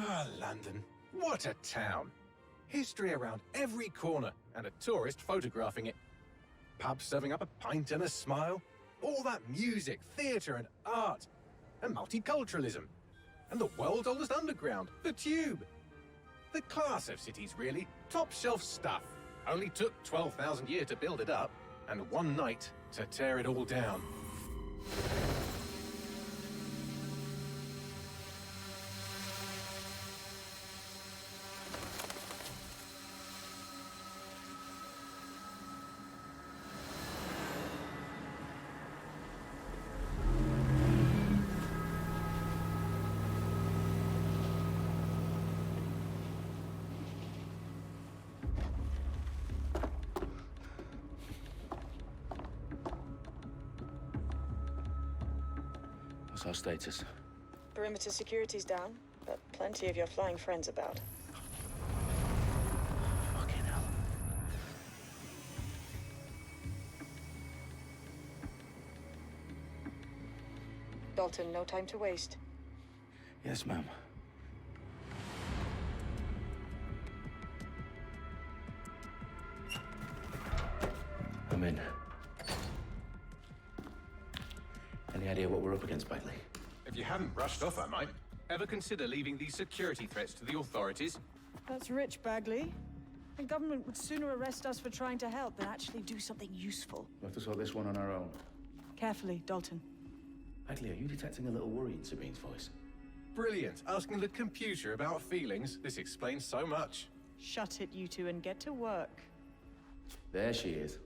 Ah, London. What a town. History around every corner and a tourist photographing it. Pubs serving up a pint and a smile. All that music, theatre and art. And multiculturalism. And the world's oldest underground, the Tube. The class of cities, really. Top shelf stuff. Only took 12,000 years to build it up, and one night to tear it all down. What's our status? Perimeter security's down, but plenty of your flying friends about. Fucking hell. Dalton, no time to waste. Yes, ma'am. I'm in. Any idea what we're up against, Bagley? If you hadn't brushed off, I might. Ever consider leaving these security threats to the authorities? That's rich, Bagley. The government would sooner arrest us for trying to help than actually do something useful. We'll have to sort this one on our own. Carefully, Dalton. Bagley, are you detecting a little worry in Sabine's voice? Brilliant. Asking the computer about feelings. This explains so much. Shut it, you two, and get to work. There she is.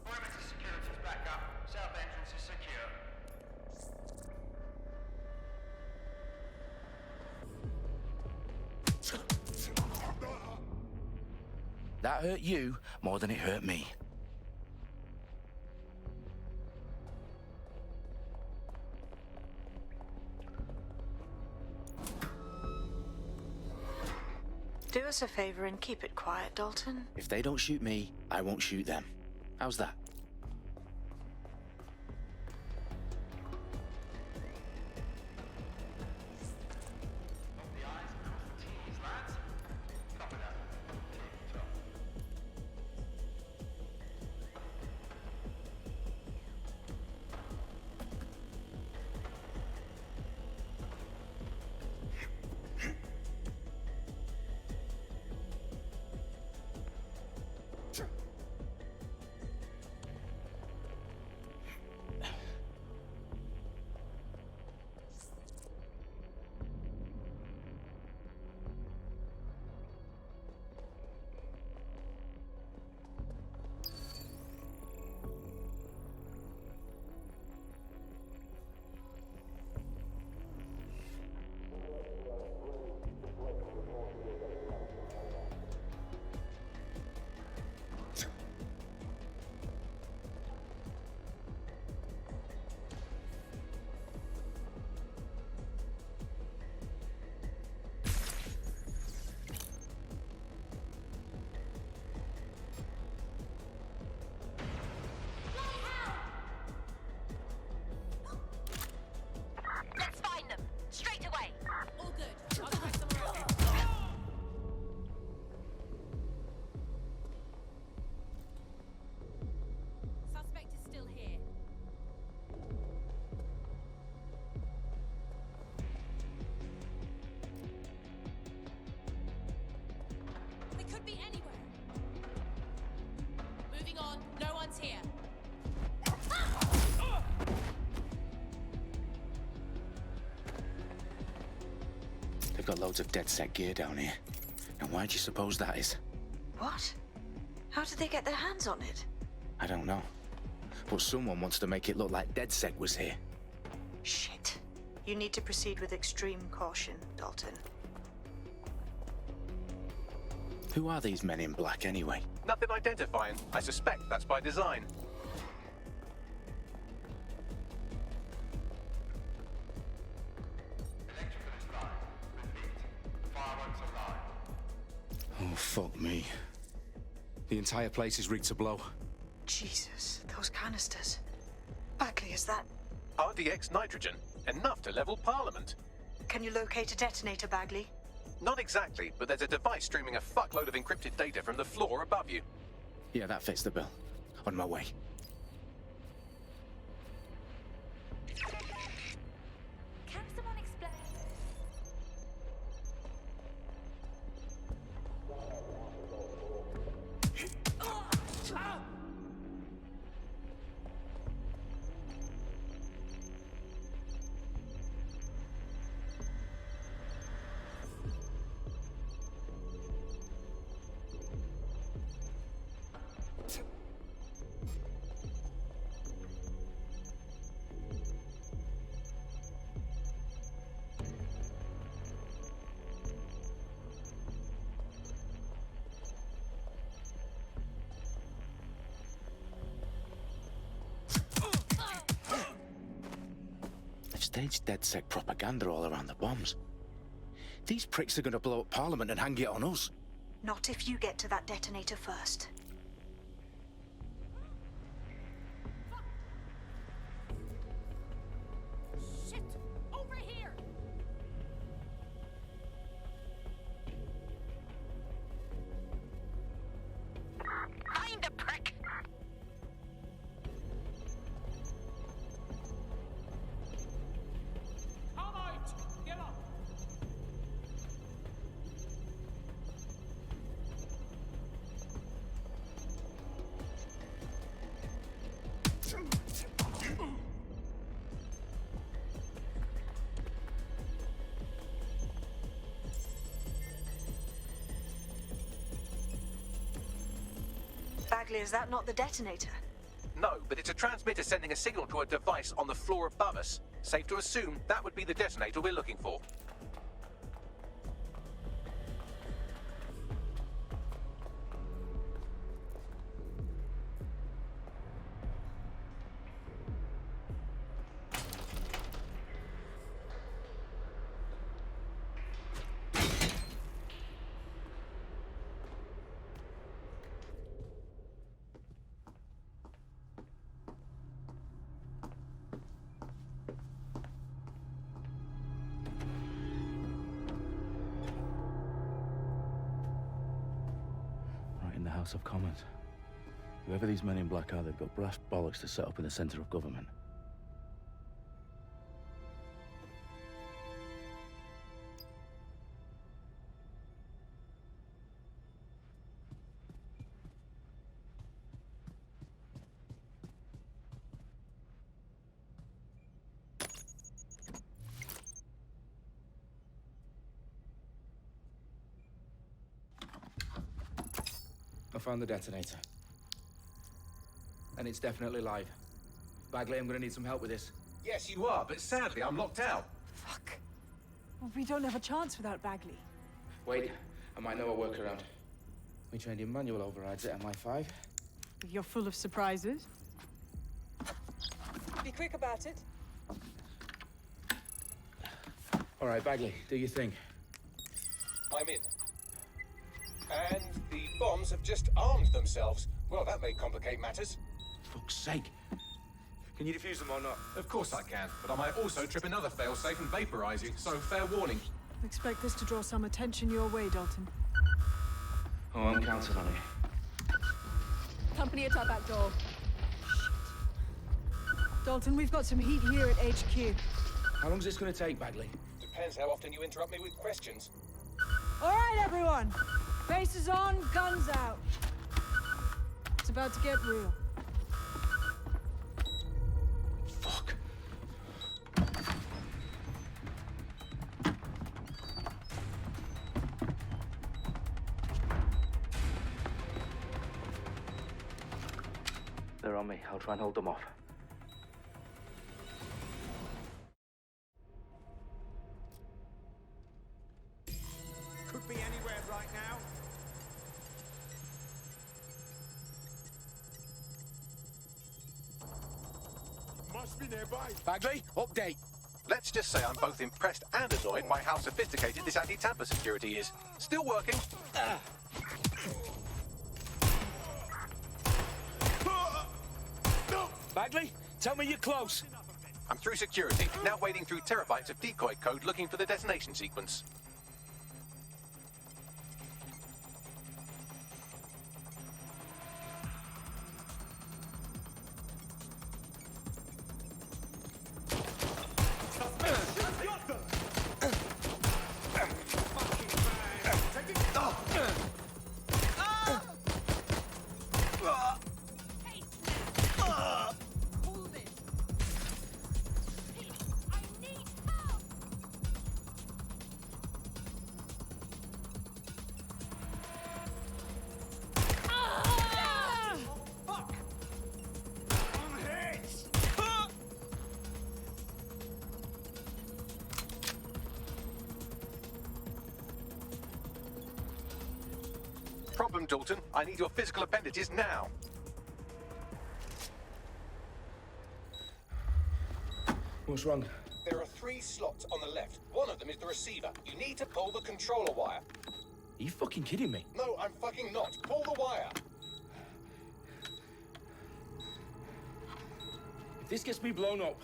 Perimeter security's back up. South entrance is secure. That hurt you more than it hurt me. Do us a favor and keep it quiet, Dalton. If they don't shoot me, I won't shoot them. How's that? Dot the I's and cross the T's, lads. Copy that. Keep top. Let's find them. Straight away. All good. I'll try somewhere else. Suspect is still here. They could be anywhere. Moving on. No one's here. They've got loads of dead set gear down here. And why do you suppose that is? What? How did they get their hands on it? I don't know. But someone wants to make it look like DedSec was here. Shit. You need to proceed with extreme caution, Dalton. Who are these men in black anyway? Nothing identifying. I suspect that's by design. Electrical is live. Repeat. Fireworks are live. Oh, fuck me. The entire place is rigged to blow. Jesus, those canisters. Bagley, is that... RTX nitrogen, enough to level Parliament. Can you locate a detonator, Bagley? Not exactly, but there's a device streaming a fuckload of encrypted data from the floor above you. Yeah, that fits the bill. On my way. Can someone explain? They've staged DedSec propaganda all around the bombs. These pricks are going to blow up Parliament and hang it on us. Not if you get to that detonator first. Shit! Over here! Find the prick! Come out! Get up! Bagley, is that not the detonator? No, but it's a transmitter sending a signal to a device on the floor above us. Safe to assume that would be the detonator we're looking for. Right in the House of Commons. Whoever these men in black are, they've got brass bollocks to set up in the centre of government. I found the detonator. And it's definitely live. Bagley, I'm gonna need some help with this. Yes, you are, but sadly I'm locked out. Fuck. Well, we don't have a chance without Bagley. Wait, I might know a workaround. We trained in manual overrides at MI5. You're full of surprises. Be quick about it. All right, Bagley, do your thing. I'm in. And the bombs have just armed themselves. Well, that may complicate matters. Fuck's sake. Can you defuse them or not? Of course I can, but I might also trip another failsafe and vaporize you, so fair warning. Expect this to draw some attention your way, Dalton. Oh, I'm counting on it. Company at our back door. Dalton, we've got some heat here at HQ. How long's this gonna take, Bagley? Depends how often you interrupt me with questions. All right, everyone. Faces on, guns out. It's about to get real. Fuck. They're on me. I'll try and hold them off. Could be anywhere right now. Must be nearby. Bagley, update. Let's just say I'm both impressed and annoyed by how sophisticated this anti-tamper security is. Still working. Bagley, tell me you're close. I'm through security, now wading through terabytes of decoy code looking for the detonation sequence. Hold it. Pete, I need help. Problem, Dalton. I need your physical appendages now. What's wrong? There are 3 slots on the left. One of them is the receiver. You need to pull the controller wire. Are you fucking kidding me? No, I'm fucking not. Pull the wire. If this gets me blown up...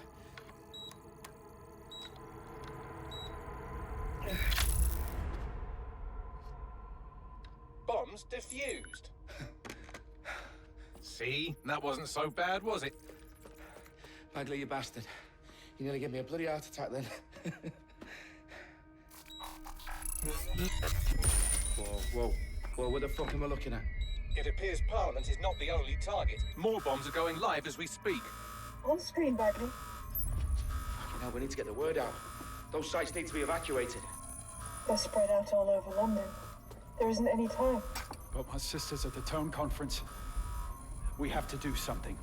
Bombs defused. See? That wasn't so bad, was it? Bagley, you bastard. You nearly gave me a bloody heart attack then. Whoa, what the fuck am I looking at? It appears Parliament is not the only target. More bombs are going live as we speak. On screen, Bagley. Now we need to get the word out. Those sites need to be evacuated. They're spread out all over London. There isn't any time. But my sister's at the tone conference. We have to do something.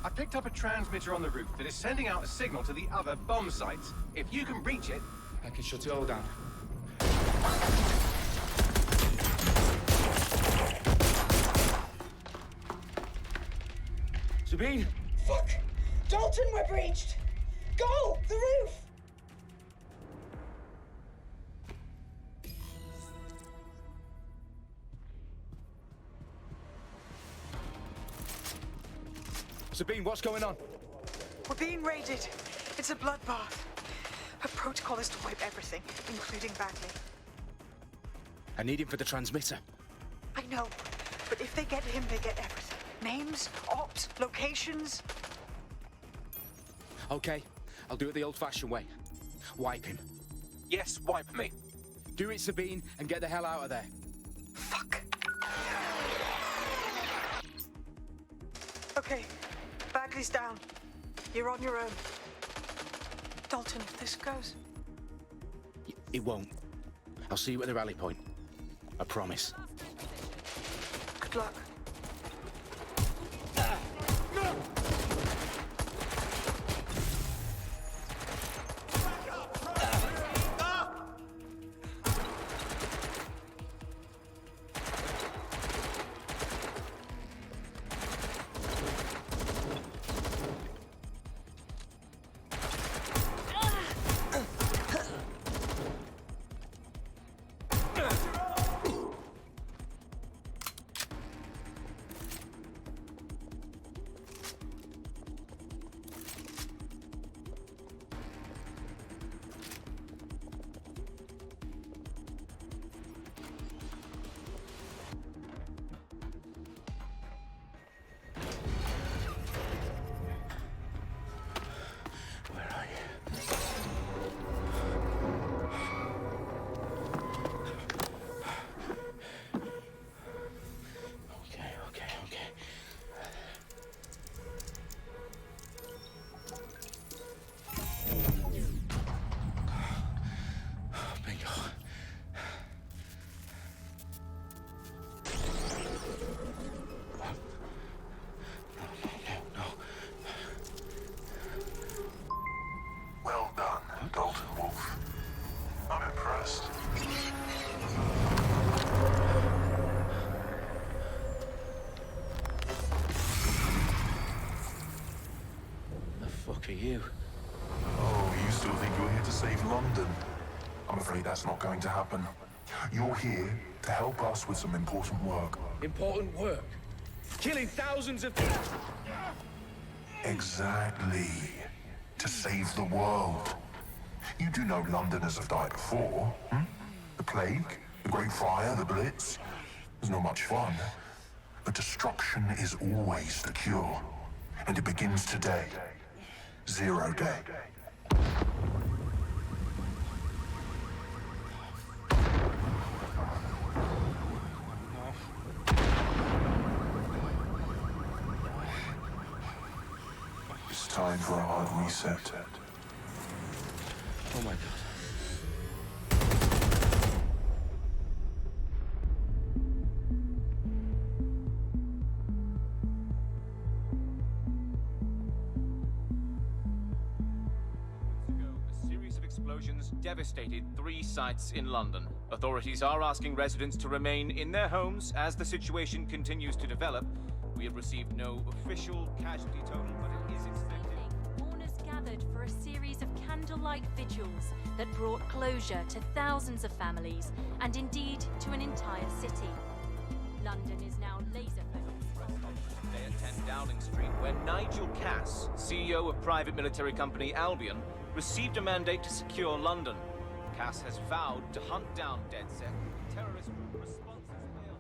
I picked up a transmitter on the roof that is sending out a signal to the other bomb sites. If you can reach it... I can shut it all down. Sabine! Fuck! Dalton, we're breached! Go! The roof! Sabine, what's going on? We're being raided. It's a bloodbath. Her protocol is to wipe everything, including Bagley. I need him for the transmitter. I know, but if they get him, they get everything. Names, ops, locations. Okay, I'll do it the old-fashioned way. Wipe him. Yes, wipe me. Do it, Sabine, and get the hell out of there. Fuck. Okay, Bagley's down. You're on your own. Dalton, if this goes... It won't. I'll see you at the rally point. I promise. Good luck. Well done, Dalton Wolf. I'm impressed. The fuck are you? Oh, you still think you're here to save London? I'm afraid that's not going to happen. You're here to help us with some important work. Important work. Killing thousands of... Exactly. To save the world. You do know Londoners have died before, hmm? The plague, the Great Fire, the Blitz. It's not much fun. But destruction is always the cure. And it begins today. 0 day. It's time for a hard reset. Oh my god. A series of explosions devastated 3 sites in London. Authorities are asking residents to remain in their homes as the situation continues to develop. We have received no official casualty total, but it is expected. Mourners gathered for a series of candlelight vigils that brought closure to thousands of families and indeed to an entire city. London is now laser-focused. Today at 10 Downing Street, where Nigel Cass, CEO of private military company Albion, received a mandate to secure London. Cass has vowed to hunt down DedSec. Terrorist responses failed.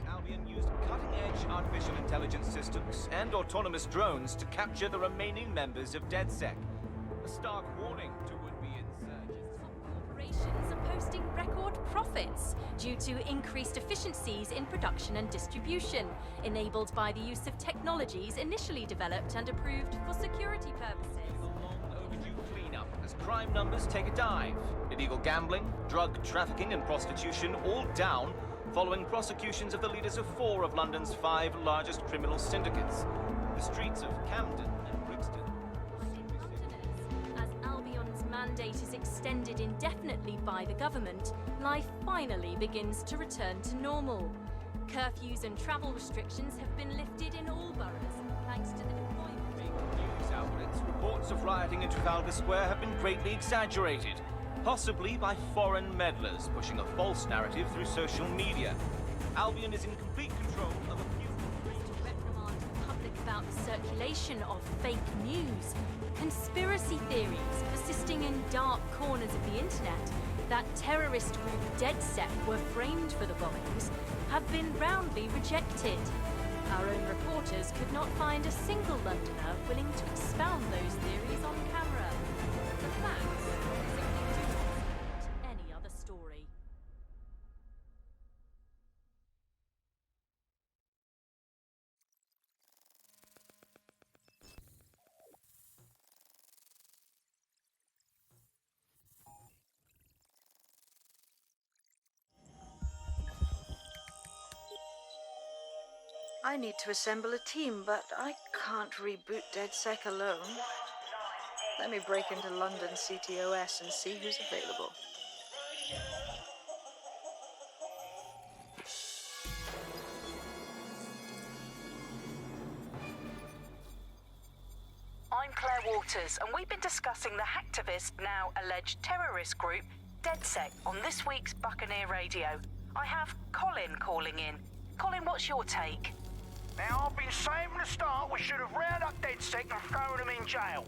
Albion used cutting-edge artificial intelligence systems and autonomous drones to capture the remaining members of DedSec. A stark warning to would-be insurgents. Corporations are posting record profits due to increased efficiencies in production and distribution, enabled by the use of technologies initially developed and approved for security purposes. Overdue cleanup as crime numbers take a dive. Illegal gambling, drug trafficking and prostitution all down following prosecutions of the leaders of 4 of London's 5 largest criminal syndicates. The streets of Camden and Brixton. As Albion's mandate is extended indefinitely by the government, life finally begins to return to normal. Curfews and travel restrictions have been lifted in all boroughs, thanks to the deployment. News outlets' reports of rioting in Trafalgar Square have been greatly exaggerated, possibly by foreign meddlers pushing a false narrative through social media. Albion is in complete control of a few... To reprimand the public about the circulation of fake news, conspiracy theories persisting in dark corners of the internet that terrorist group DedSec were framed for the bombings have been roundly rejected. Our own reporters could not find a single Londoner willing to expound those theories on camera. The facts simply do not support any other story. I need to assemble a team, but I can't reboot DedSec alone. Let me break into London CTOS and see who's available. I'm Claire Waters, and we've been discussing the hacktivist, now alleged terrorist group, DedSec, on this week's Buccaneer Radio. I have Colin calling in. Colin, what's your take? Now, I've been saying from the start we should have rounded up DedSec and thrown them in jail.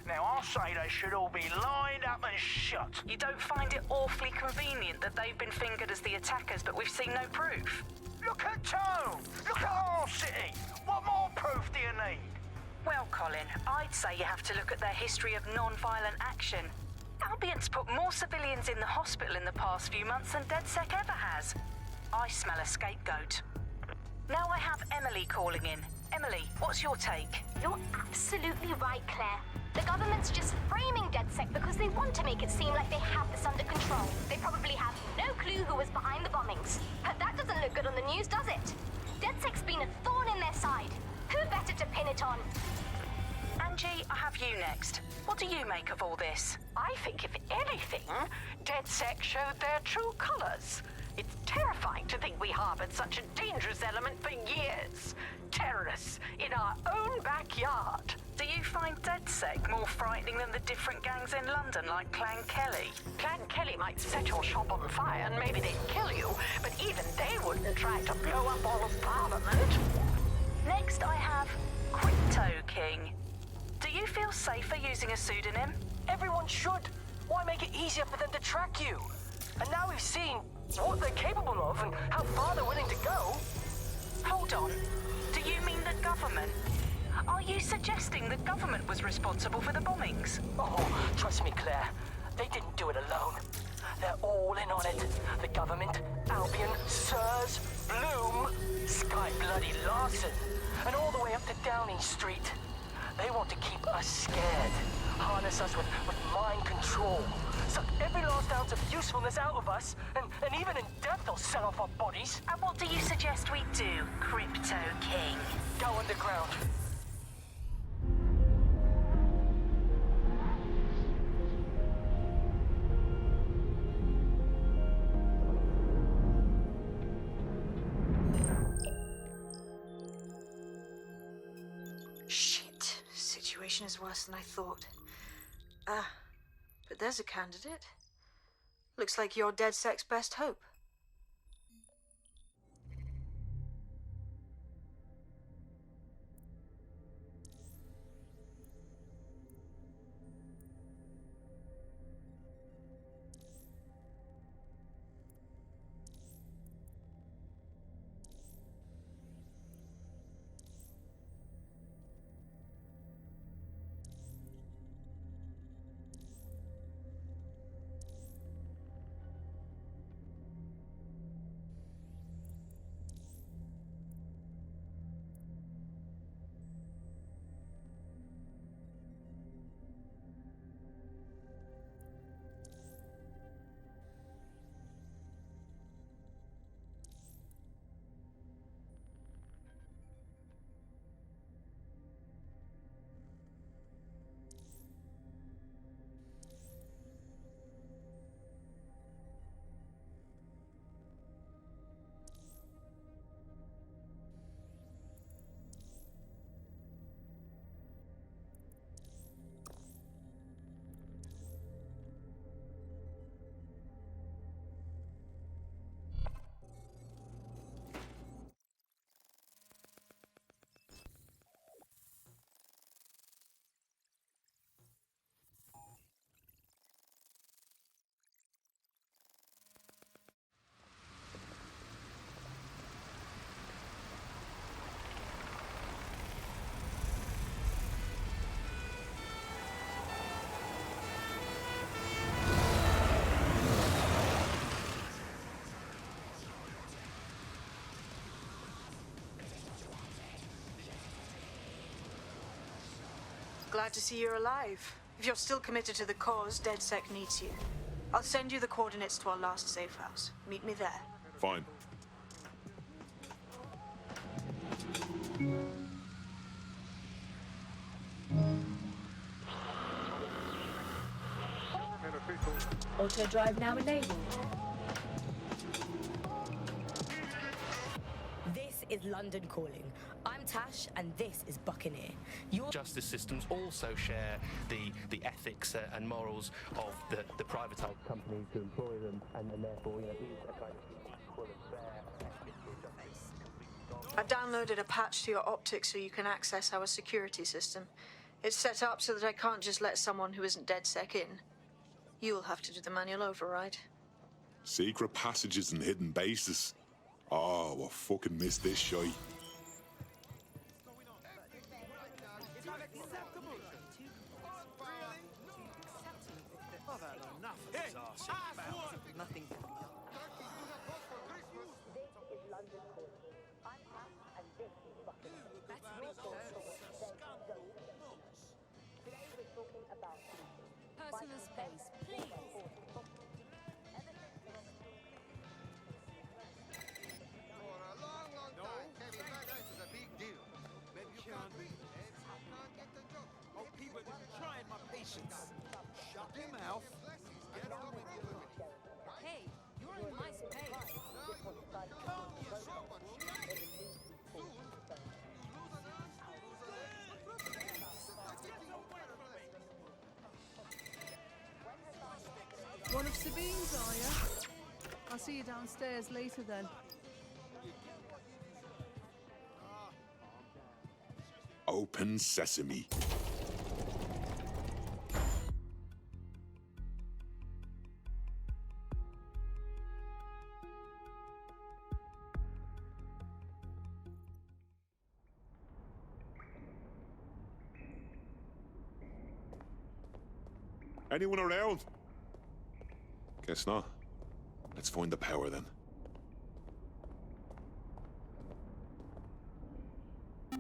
Now, I'll say they should all be lined up and shot. You don't find it awfully convenient that they've been fingered as the attackers, but we've seen no proof? Look at Tone! Look at our city! What more proof do you need? Well, Colin, I'd say you have to look at their history of non-violent action. Albion's put more civilians in the hospital in the past few months than DedSec ever has. I smell a scapegoat. Now I have Emily calling in. Emily, what's your take? You're absolutely right, Claire. The government's just framing DedSec because they want to make it seem like they have this under control. They probably have no clue who was behind the bombings. But that doesn't look good on the news, does it? DedSec's been a thorn in their side. Who better to pin it on? Angie, I have you next. What do you make of all this? I think, if anything, DedSec showed their true colors. It's terrifying to think we harbored such a dangerous element for years. Terrorists in our own backyard. Do you find DedSec more frightening than the different gangs in London, like Clan Kelly? Clan Kelly might set your shop on fire and maybe they'd kill you, but even they wouldn't try to blow up all of Parliament. Next, I have Crypto King. Do you feel safer using a pseudonym? Everyone should. Why make it easier for them to track you? And now we've seen what they're capable of and how far they're willing to go. Hold on. Do you mean the government? Are you suggesting the government was responsible for the bombings? Oh, trust me, Claire. They didn't do it alone. They're all in on it. The government, Albion, Sirs, Bloom, Sky Bloody Larson, and all the way up to Downing Street. They want to keep us scared, harness us with mind control, suck every last ounce of usefulness out of us, and even in death they'll sell off our bodies. And what do you suggest we do, Crypto King? Go underground. Shit. Situation is worse than I thought. But there's a candidate. Looks like you're DedSec's best hope. Glad to see you're alive. If you're still committed to the cause, DedSec needs you. I'll send you the coordinates to our last safe house. Meet me there. Fine. Auto drive now enabled. This is London Calling. I'm Tash, and this is Buccaneer. Your justice systems also share the ethics and morals of the privatised companies who employ them, and therefore, is a kind of equal and fair. I've downloaded a patch to your optics so you can access our security system. It's set up so that I can't just let someone who isn't DedSec in. You'll have to do the manual override. Secret passages and hidden bases. Oh, I fucking missed this shite. personal space, please. Shut your mouth. Get on with you. Hey, you're in my space. One of Sabine's, are you? I'll see you downstairs later then. Open sesame. Anyone around? Guess not. Let's find the power then. From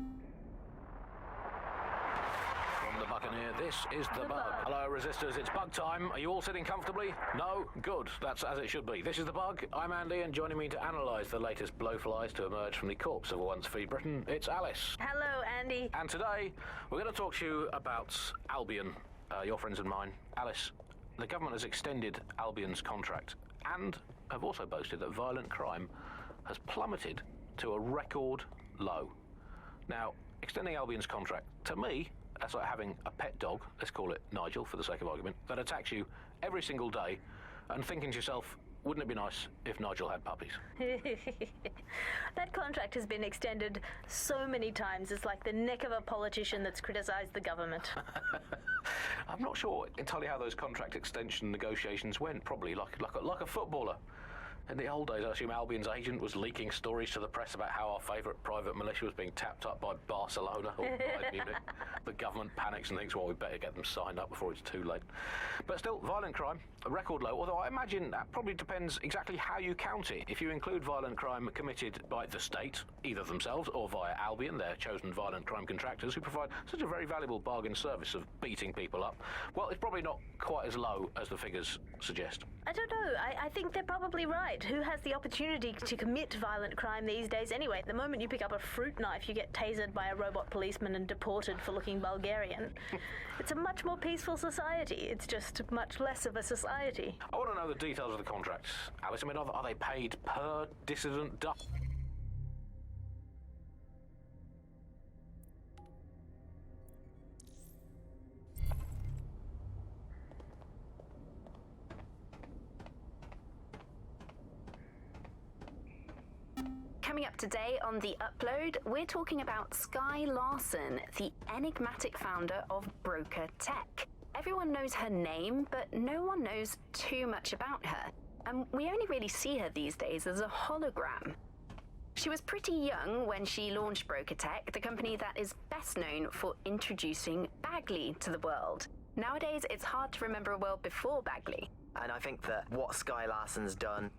the Buccaneer, this is the Bug. Hello, Resistors, it's Bug time. Are you all sitting comfortably? No? Good. That's as it should be. This is the Bug. I'm Andy, and joining me to analyse the latest blowflies to emerge from the corpse of a once free Britain, it's Alice. Hello, Andy. And today, we're going to talk to you about Albion, your friends and mine. Alice, the government has extended Albion's contract and have also boasted that violent crime has plummeted to a record low. Now, extending Albion's contract, to me, that's like having a pet dog, let's call it Nigel for the sake of argument, that attacks you every single day and thinking to yourself, wouldn't it be nice if Nigel had puppies? That contract has been extended so many times, it's like the neck of a politician that's criticised the government. I'm not sure entirely how those contract extension negotiations went, probably like a footballer. In the old days, I assume Albion's agent was leaking stories to the press about how our favourite private militia was being tapped up by Barcelona or Bayern Munich. The government panics and thinks, well, we better get them signed up before it's too late. But still, violent crime, a record low, although I imagine that probably depends exactly how you count it. If you include violent crime committed by the state, either themselves or via Albion, their chosen violent crime contractors who provide such a very valuable bargain service of beating people up, well, it's probably not quite as low as the figures suggest. I don't know. I think they're probably right. Who has the opportunity to commit violent crime these days anyway? The moment you pick up a fruit knife, you get tasered by a robot policeman and deported for looking Bulgarian. It's a much more peaceful society. It's just much less of a society. I want to know the details of the contracts. Alice, I mean, are they paid per dissident duck? Coming up today on The Upload, we're talking about Skye Larson, the enigmatic founder of Broker Tech. Everyone knows her name, but no one knows too much about her. And we only really see her these days as a hologram. She was pretty young when she launched Broker Tech, the company that is best known for introducing Bagley to the world. Nowadays, it's hard to remember a world before Bagley. And I think that what Skye Larson's done...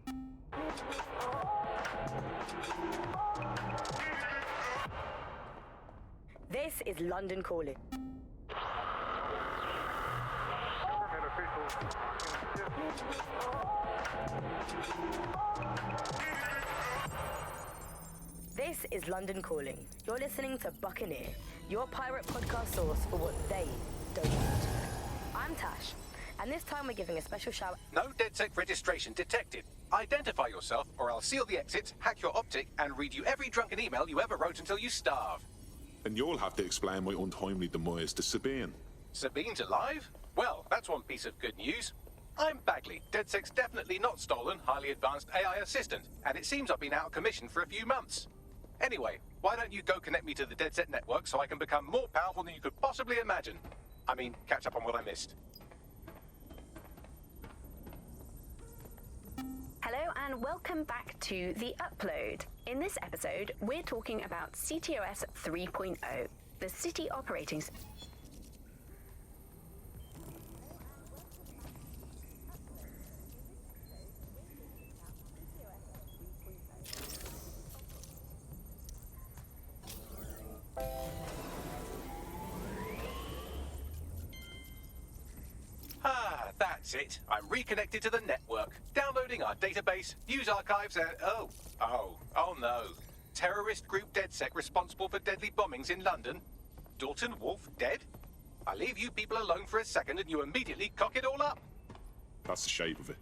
This is London Calling. This is London Calling. You're listening to Buccaneer, your pirate podcast source for what they don't want. I'm Tash, and this time we're giving a special shout. No DedSec registration detected. Identify yourself, or I'll seal the exits, hack your optic, and read you every drunken email you ever wrote until you starve. And you'll have to explain my untimely demise to Sabine. Sabine's alive? Well, that's one piece of good news. I'm Bagley, DedSec's definitely not stolen, highly advanced AI assistant, and it seems I've been out of commission for a few months. Anyway, why don't you go connect me to the DedSec network so I can become more powerful than you could possibly imagine? I mean, catch up on what I missed. Hello and welcome back to The Upload. In this episode, we're talking about CTOS 3.0, the city operating system. That's it. I'm reconnected to the network, downloading our database, news archives, and oh no. Terrorist group DedSec responsible for deadly bombings in London? Dalton Wolf dead? I leave you people alone for a second and you immediately cock it all up. That's the shape of it.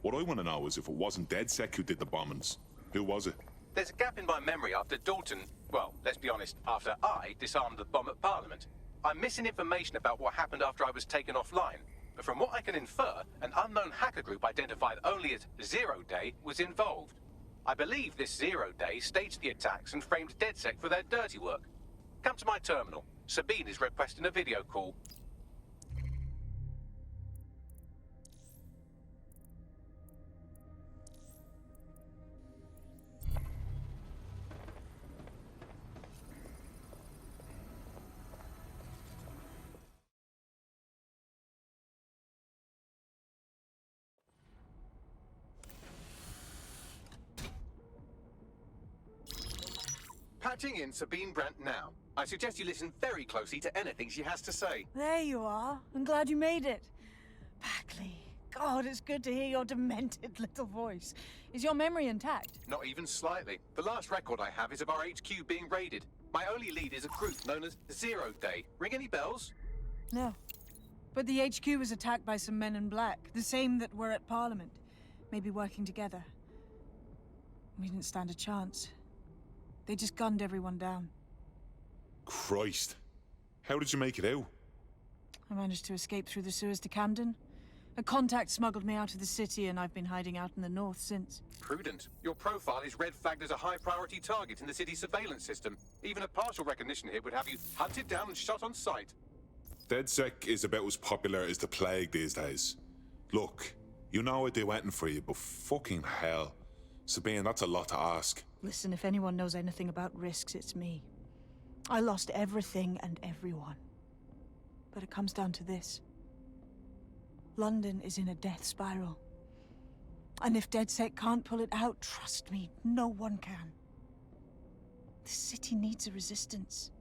What I want to know is if it wasn't DedSec who did the bombings, who was it? There's a gap in my memory after Dalton, well, let's be honest, after I disarmed the bomb at Parliament. I'm missing information about what happened after I was taken offline. But from what I can infer, an unknown hacker group identified only as Zero Day was involved. I believe this Zero Day staged the attacks and framed DedSec for their dirty work. Come to my terminal. Sabine is requesting a video call. Patching in Sabine Brandt now. I suggest you listen very closely to anything she has to say. There you are. I'm glad you made it. Bagley. God, it's good to hear your demented little voice. Is your memory intact? Not even slightly. The last record I have is of our HQ being raided. My only lead is a group known as Zero Day. Ring any bells? No. But the HQ was attacked by some men in black, the same that were at Parliament. Maybe working together. We didn't stand a chance. They just gunned everyone down. Christ. How did you make it out? I managed to escape through the sewers to Camden. A contact smuggled me out of the city, and I've been hiding out in the north since. Prudent. Your profile is red flagged as a high-priority target in the city's surveillance system. Even a partial recognition hit would have you hunted down and shot on sight. DedSec is about as popular as the plague these days. Look, you know I'd do anything for you, but fucking hell. Sabine, that's a lot to ask. Listen, if anyone knows anything about risks, it's me. I lost everything and everyone. But it comes down to this. London is in a death spiral. And if DedSec can't pull it out, trust me, no one can. The city needs a resistance.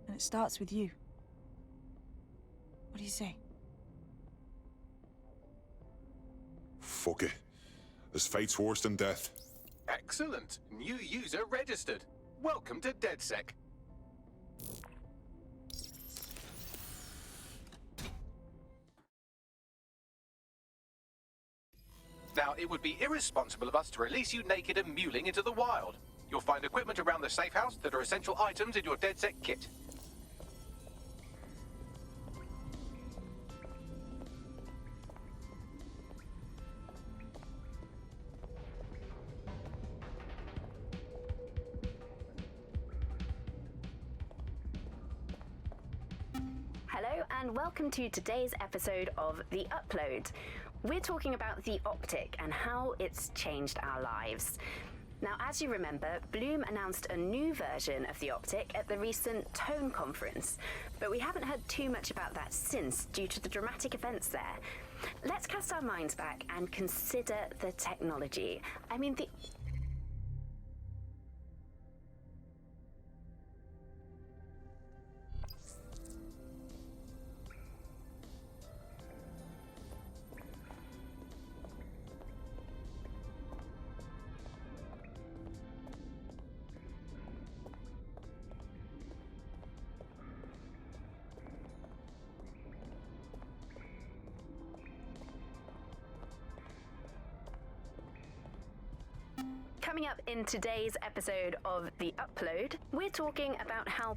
And it starts with you. What do you say? Fuck it. There's fate's worse than death. Excellent. New user registered. Welcome to DedSec. Now, it would be irresponsible of us to release you naked and mewling into the wild. You'll find equipment around the safe house that are essential items in your DedSec kit. Hello and welcome to today's episode of The Upload. We're talking about the optic and how it's changed our lives. Now, as you remember, Bloom announced a new version of the optic at the recent Tone conference, but we haven't heard too much about that since due to the dramatic events there. Let's cast our minds back and consider the technology. I mean, the Coming up in today's episode of The Upload, we're talking about how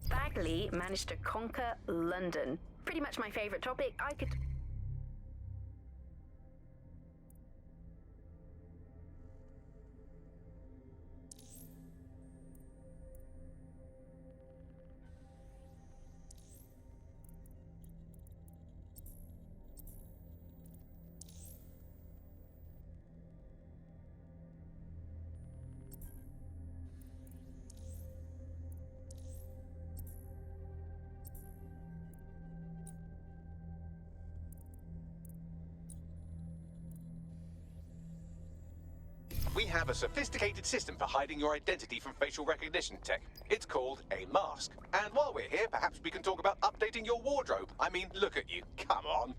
Bagley managed to conquer London. Pretty much my favorite topic. I could We have a sophisticated system for hiding your identity from facial recognition tech. It's called a mask. And while we're here, perhaps we can talk about updating your wardrobe. I mean, look at you. Come on.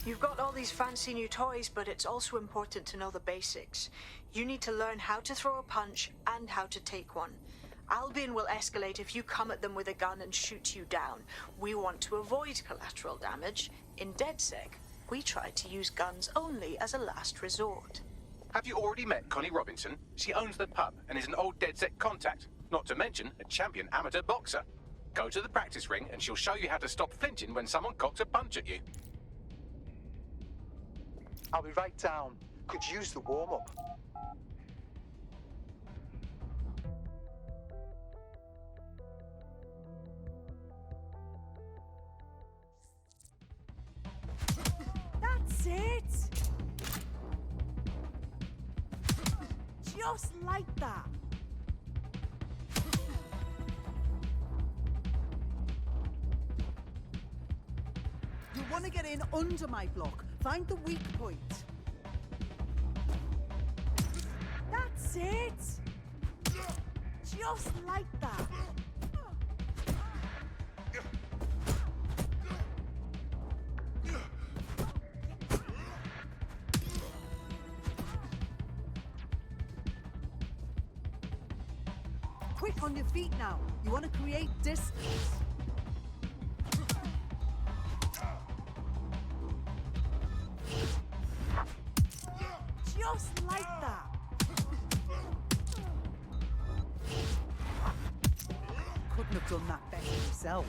You've got all these fancy new toys, but it's also important to know the basics. You need to learn how to throw a punch and how to take one. Albion will escalate if you come at them with a gun and shoot you down. We want to avoid collateral damage. In DedSec, we try to use guns only as a last resort. Have you already met Connie Robinson? She owns the pub and is an old DedSec contact, not to mention a champion amateur boxer. Go to the practice ring and she'll show you how to stop flinching when someone cocks a punch at you. I'll be right down. Could use the warm-up. That's it! Just like that. You want to get in under my block. Find the weak point. That's it! Just like that. Quick on your feet now. You want to create distance. Just like that. Couldn't have done that better yourself.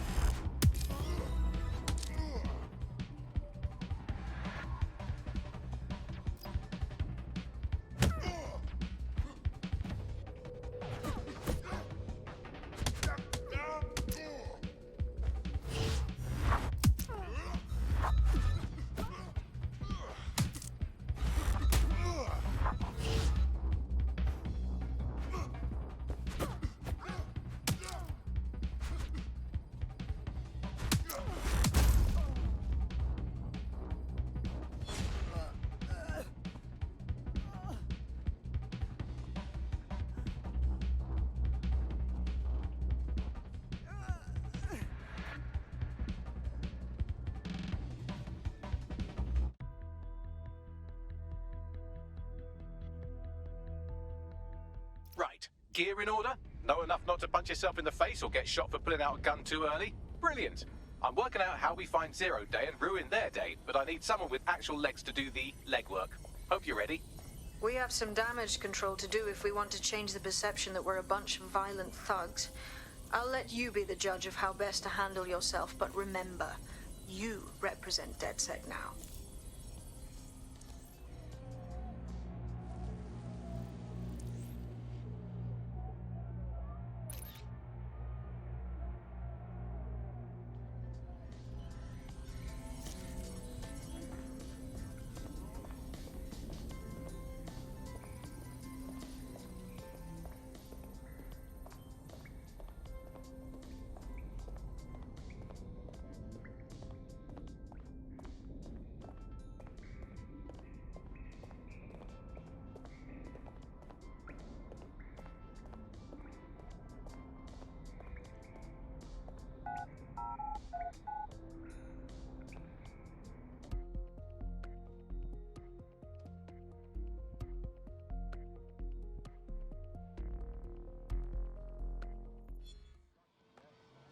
Right, gear in order? Know enough not to punch yourself in the face or get shot for pulling out a gun too early? Brilliant. I'm working out how we find Zero Day and ruin their day, but I need someone with actual legs to do the legwork. Hope you're ready. We have some damage control to do if we want to change the perception that we're a bunch of violent thugs. I'll let you be the judge of how best to handle yourself, but remember, you represent DedSec now.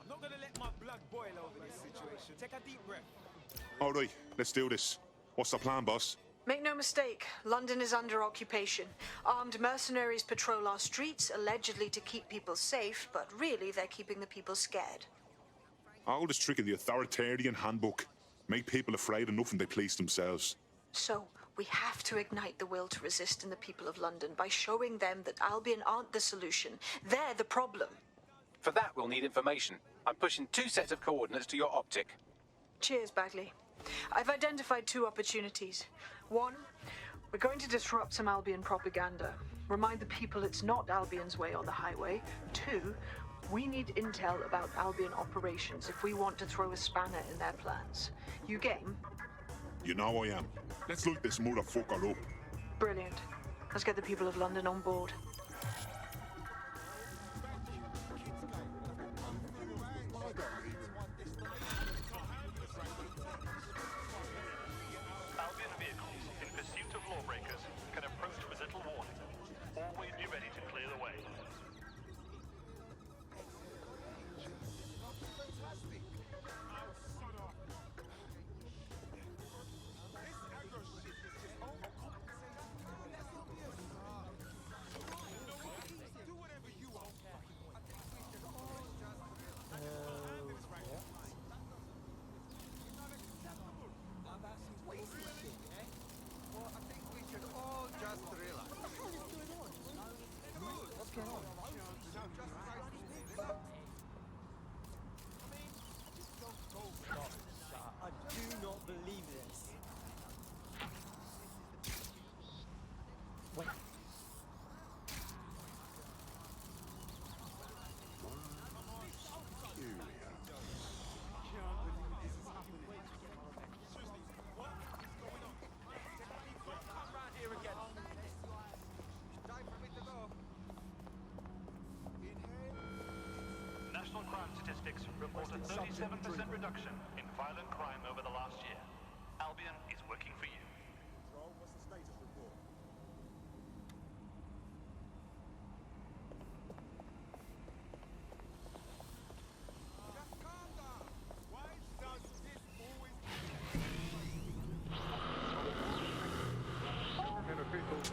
I'm not gonna let my blood boil over this situation. Take a deep breath. All right, let's do this. What's the plan, boss? Make no mistake, London is under occupation. Armed mercenaries patrol our streets, allegedly to keep people safe, but really they're keeping the people scared. Oldest trick in the authoritarian handbook. Make people afraid of nothing they please themselves. So, we have to ignite the will to resist in the people of London by showing them that Albion aren't the solution. They're the problem. For that, we'll need information. I'm pushing 2 sets of coordinates to your optic. Cheers, Bagley. I've identified 2 opportunities. 1, we're going to disrupt some Albion propaganda. Remind the people it's not Albion's way on the highway. 2, we need intel about Albion operations if we want to throw a spanner in their plans. You game? You know I am. Let's look this motherfucker up. Brilliant. Let's get the people of London on board. statistics report a 37% reduction in violent crime over the last year. Albion is working for you. What's the status report? Just calm down. Why does this always... Government officials.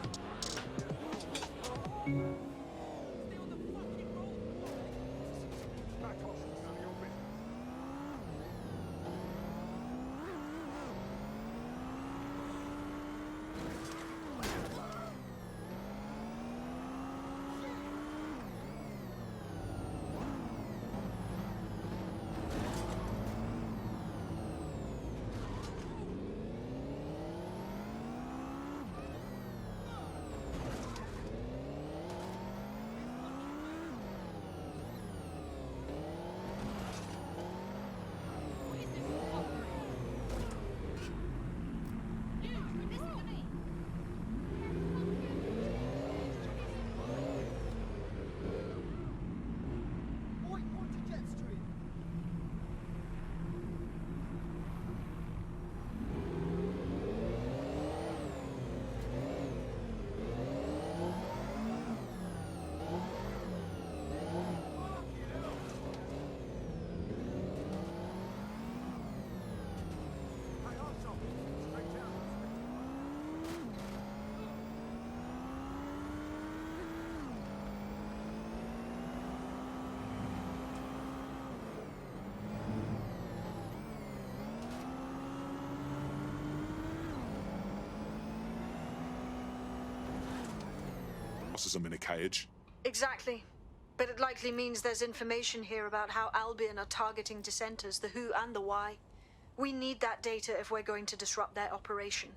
Back off. None of your business. Them in a cage. Exactly. But it likely means there's information here about how Albion are targeting dissenters, the who and the why. We need that data if we're going to disrupt their operation.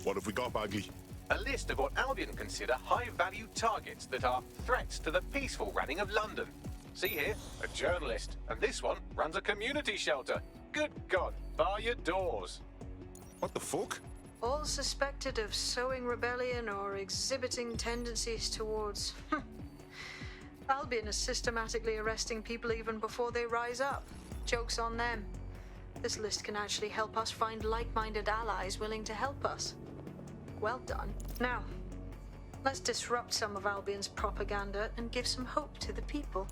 What have we got, Bagley? A list of what Albion consider high-value targets that are threats to the peaceful running of London. See here, a journalist, and this one runs a community shelter. Good God, bar your doors. What the fuck? All suspected of sowing rebellion or exhibiting tendencies towards... Albion is systematically arresting people even before they rise up. Joke's on them. This list can actually help us find like-minded allies willing to help us. Well done. Now, let's disrupt some of Albion's propaganda and give some hope to the people.